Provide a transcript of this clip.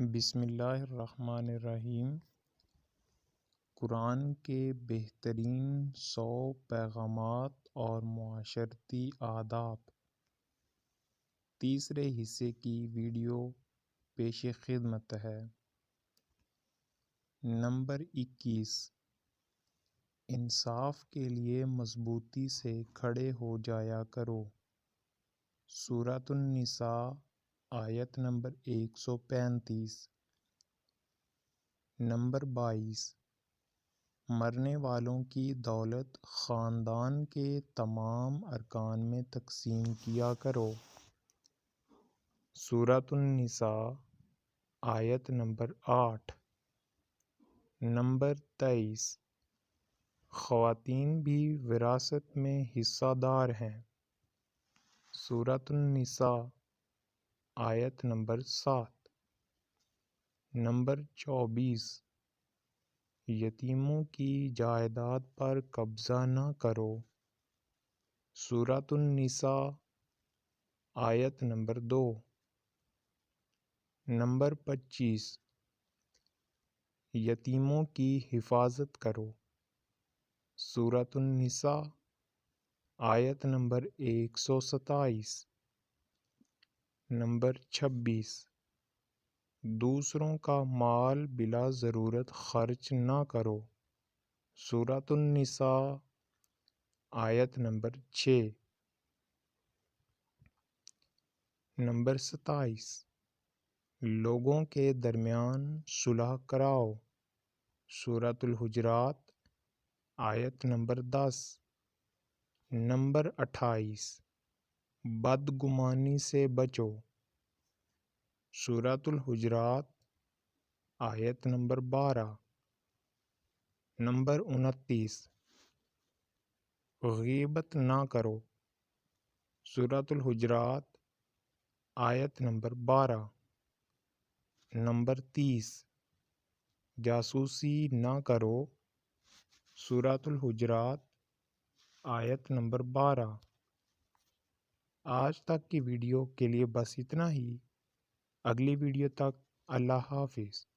بسم اللہ الرحمن الرحیم۔ قرآن کے بہترین 100 پیغامات اور معاشرتی آداب، تیسرے حصے کی ویڈیو پیش خدمت ہے۔ نمبر 21، انصاف کے لیے مضبوطی سے کھڑے ہو جایا کرو۔ سورۃ النساء آیت نمبر 135۔ نمبر 22، مرنے والوں کی دولت خاندان کے تمام ارکان میں تقسیم کیا کرو۔ سورۃ النساء آیت نمبر 8۔ نمبر 23، خواتین بھی وراثت میں حصہ دار ہیں۔ سورۃ النساء آیت نمبر 7۔ نمبر 24، یتیموں کی جائیداد پر قبضہ نہ کرو۔ سورۃ النساء آیت نمبر 2۔ نمبر 25، یتیموں کی حفاظت کرو۔ سورۃ النساء آیت نمبر 127۔ نمبر 26، دوسروں کا مال بلا ضرورت خرچ نہ کرو۔ سورۃ النساء آیت نمبر 6۔ نمبر 27، لوگوں کے درمیان صلح کراؤ۔ سورۃ الحجرات آیت نمبر 10۔ نمبر 28، بدگمانی سے بچو۔ سورۃ الحجرات آیت نمبر 12۔ نمبر 29، غیبت نہ کرو۔ سورۃ الحجرات آیت نمبر 12۔ نمبر 30، جاسوسی نہ کرو۔ سورۃ الحجرات آیت نمبر 12۔ آج تک کی ویڈیو کے لیے بس اتنا ہی۔ اگلی ویڈیو تک اللہ حافظ۔